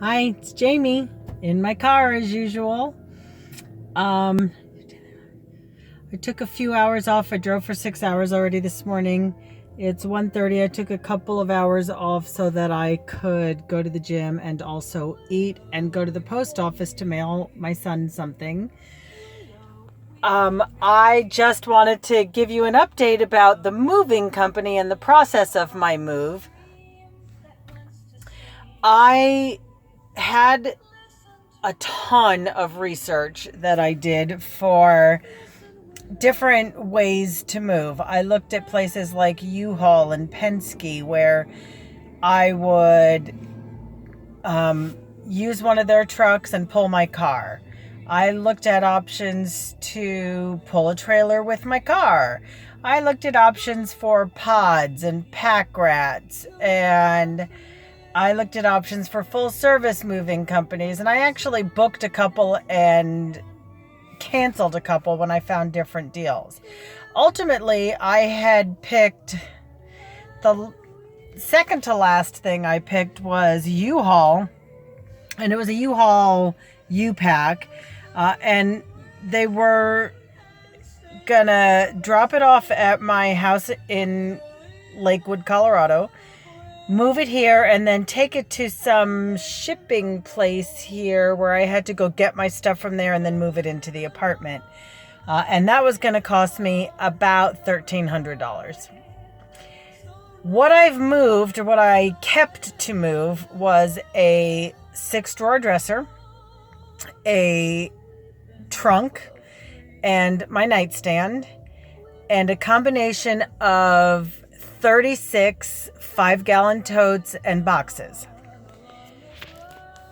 Hi, it's Jamie in my car as usual. I took a few hours off. I drove for 6 hours already this morning. It's 1:30. I took a couple of hours off so that I could go to the gym and also eat and go to the post office to mail my son something. I just wanted to give you an update about the moving company and the process of my move. I had a ton of research that I did for different ways to move. I looked at places like U-Haul and Penske where I would use one of their trucks and pull my car. I looked at options to pull a trailer with my car. I looked at options for pods and pack rats, and I looked at options for full service moving companies, and I actually booked a couple and canceled a couple when I found different deals. Ultimately, I had picked the second to last thing I picked was U-Haul, and it was a U-Haul U-Pack, and they were gonna drop it off at my house in Lakewood, Colorado, move it here, and then take it to some shipping place here where I had to go get my stuff from there and then move it into the apartment. And that was going to cost me about $1,300. What I've moved, or what I kept to move, was a 6-drawer dresser, a trunk, and my nightstand, and a combination of 36 5-gallon totes and boxes.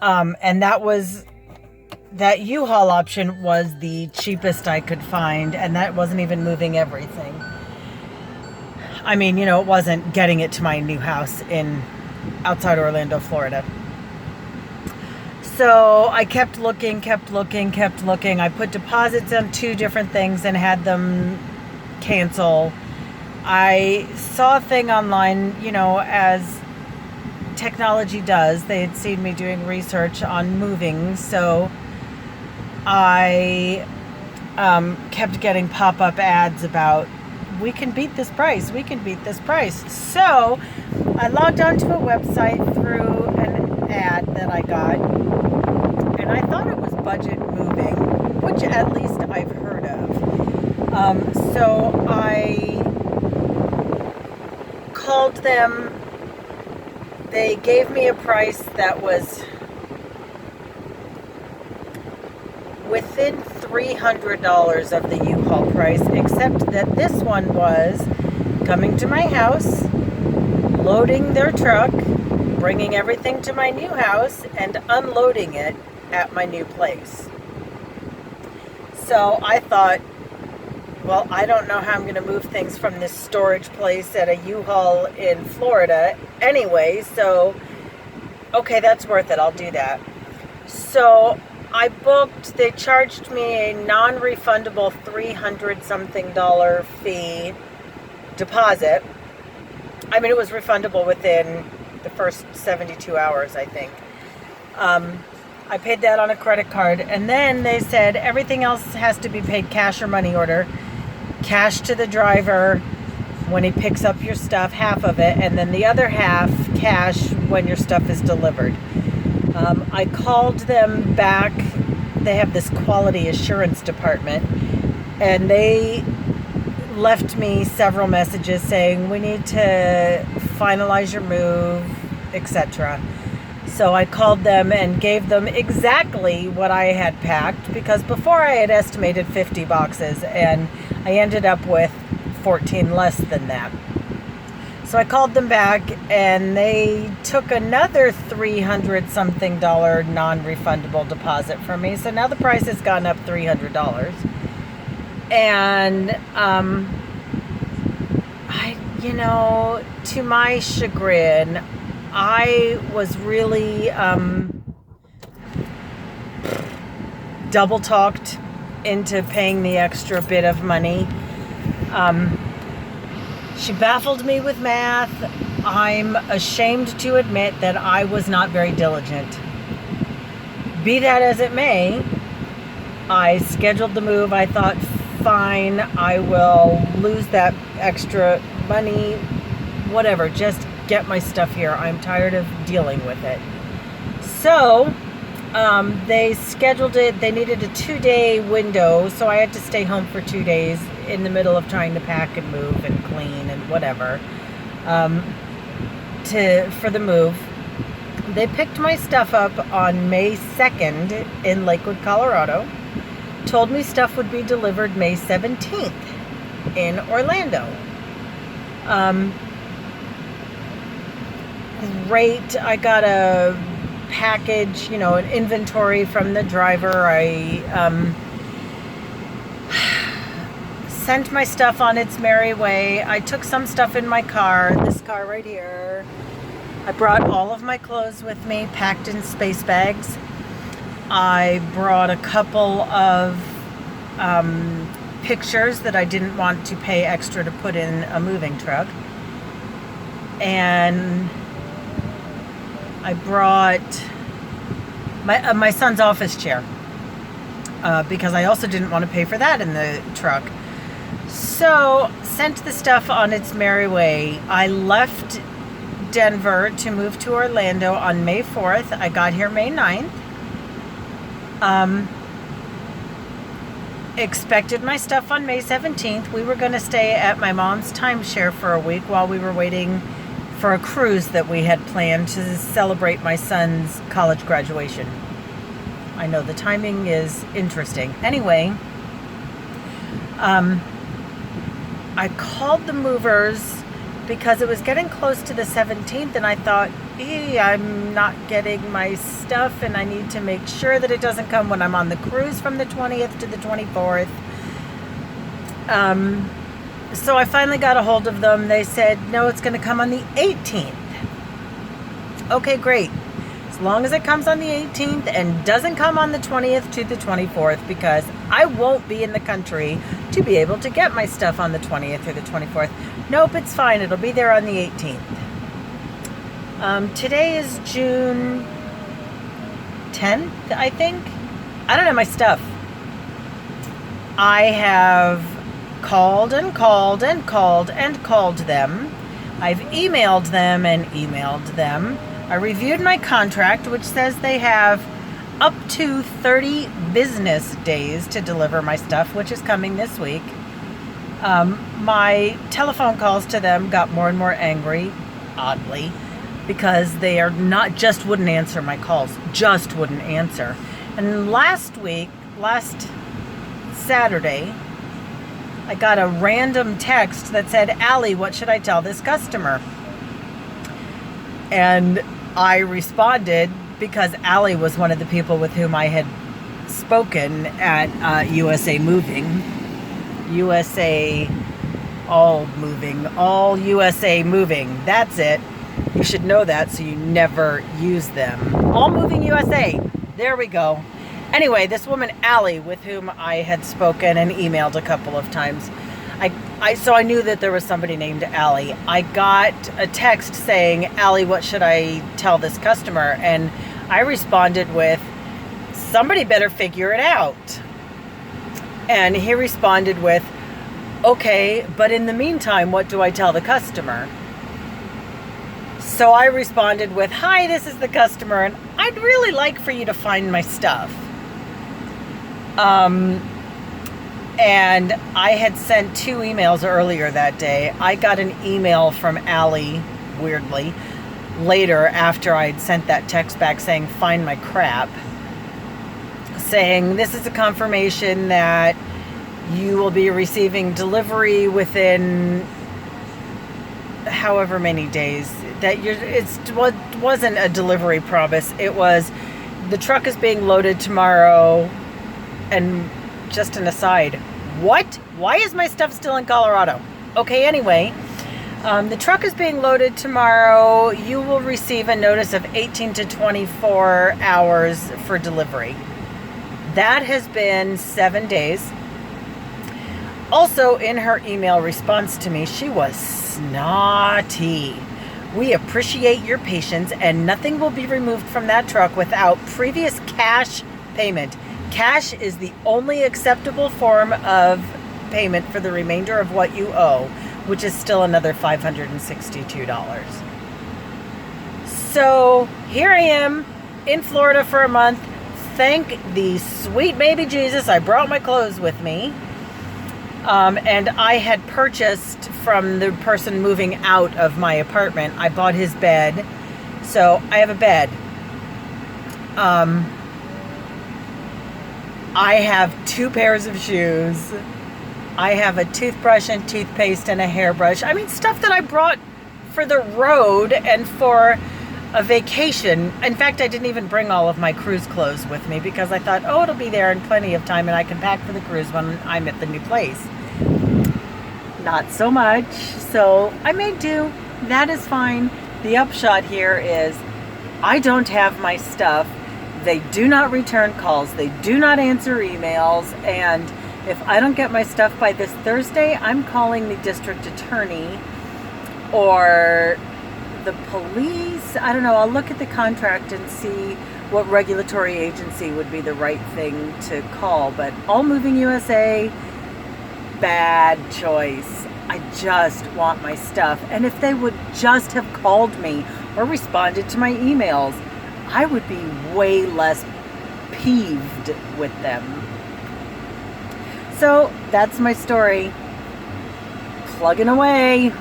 And that U-Haul option was the cheapest I could find, and that wasn't even moving everything. I mean, it wasn't getting it to my new house outside Orlando, Florida. So I kept looking. I put deposits on 2 different things and had them cancel. I saw a thing online, as technology does. They had seen me doing research on moving, so I kept getting pop-up ads about, we can beat this price. So I logged onto a website through an ad that I got, and I thought it was Budget Moving, which at least I've heard of. So I called them. They gave me a price that was within $300 of the U-Haul price, except that this one was coming to my house, loading their truck, bringing everything to my new house, and unloading it at my new place. So I thought, well, I don't know how I'm going to move things from this storage place at a U-Haul in Florida anyway, so okay, that's worth it. I'll do that. So I booked. They charged me a non-refundable $300-something fee deposit. I mean, it was refundable within the first 72 hours, I think. I paid that on a credit card, and then they said everything else has to be paid cash or money order. Cash to the driver when he picks up your stuff, half of it, and then the other half cash when your stuff is delivered. I called them back. They have this quality assurance department, and they left me several messages saying, we need to finalize your move, etc. So I called them and gave them exactly what I had packed, because before I had estimated 50 boxes and I ended up with 14 less than that. So I called them back and they took another $300-something non-refundable deposit from me. So now the price has gone up $300. And to my chagrin, I was really double talked into paying the extra bit of money. She baffled me with math. I'm ashamed to admit that I was not very diligent. be that as it may, I scheduled the move. I thought, fine, I will lose that extra money, whatever, just get my stuff here. I'm tired of dealing with it. So they scheduled it. They needed a 2-day window, so I had to stay home for 2 days in the middle of trying to pack and move and clean and whatever for the move. They picked my stuff up on May 2nd in Lakewood, Colorado. Told me stuff would be delivered May 17th in Orlando. Great. I got a package, an inventory from the driver. I sent my stuff on its merry way. I took some stuff in my car, this car right here. I brought all of my clothes with me, packed in space bags. I brought a couple of pictures that I didn't want to pay extra to put in a moving truck. And I brought my son's office chair because I also didn't want to pay for that in the truck. So, sent the stuff on its merry way. I left Denver to move to Orlando on May 4th. I got here May 9th. Expected my stuff on May 17th. We were going to stay at my mom's timeshare for a week while we were waiting for a cruise that we had planned to celebrate my son's college graduation. I know the timing is interesting. Anyway, I called the movers because it was getting close to the 17th, and I thought, I'm not getting my stuff, and I need to make sure that it doesn't come when I'm on the cruise from the 20th to the 24th. So I finally got a hold of them. They said, no, it's going to come on the 18th. Okay, great. As long as it comes on the 18th and doesn't come on the 20th to the 24th, because I won't be in the country to be able to get my stuff on the 20th or the 24th. Nope, it's fine. It'll be there on the 18th. Today is June 10th, I think. I don't have my stuff. I have called and called and called and called them. I've emailed them and emailed them. I reviewed my contract, which says they have up to 30 business days to deliver my stuff, which is coming this week. My telephone calls to them got more and more angry, oddly, because they wouldn't answer my calls, just wouldn't answer. And last Saturday, I got a random text that said, Allie, what should I tell this customer? And I responded because Allie was one of the people with whom I had spoken at USA Moving. All USA Moving. That's it. You should know that so you never use them. All Moving USA. There we go. Anyway, this woman, Allie, with whom I had spoken and emailed a couple of times, so I knew that there was somebody named Allie. I got a text saying, Allie, what should I tell this customer? And I responded with, somebody better figure it out. And he responded with, okay, but in the meantime, what do I tell the customer? So I responded with, hi, this is the customer, and I'd really like for you to find my stuff. And I had sent 2 emails earlier that day. I got an email from Allie, weirdly, later after I'd sent that text back saying, find my crap, saying, this is a confirmation that you will be receiving delivery within however many days. It wasn't a delivery promise. It was, the truck is being loaded tomorrow. And just an aside, what? Why is my stuff still in Colorado? Okay, anyway, the truck is being loaded tomorrow. You will receive a notice of 18 to 24 hours for delivery. That has been 7 days. Also, in her email response to me, she was snotty. We appreciate your patience, and nothing will be removed from that truck without previous cash payment. Cash is the only acceptable form of payment for the remainder of what you owe, which is still another $562. So here I am in Florida for a month. Thank the sweet baby Jesus, I brought my clothes with me. And I had purchased from the person moving out of my apartment, I bought his bed. So I have a bed. I have 2 pairs of shoes. I have a toothbrush and toothpaste and a hairbrush. I mean, stuff that I brought for the road and for a vacation. In fact, I didn't even bring all of my cruise clothes with me because I thought, oh, it'll be there in plenty of time and I can pack for the cruise when I'm at the new place. Not so much. So I made do. That is fine. The upshot here is I don't have my stuff. They do not return calls. They do not answer emails. And if I don't get my stuff by this Thursday, I'm calling the district attorney or the police. I don't know. I'll look at the contract and see what regulatory agency would be the right thing to call. But All Moving USA, bad choice. I just want my stuff. And if they would just have called me or responded to my emails, I would be way less peeved with them. So that's my story. Plugging away.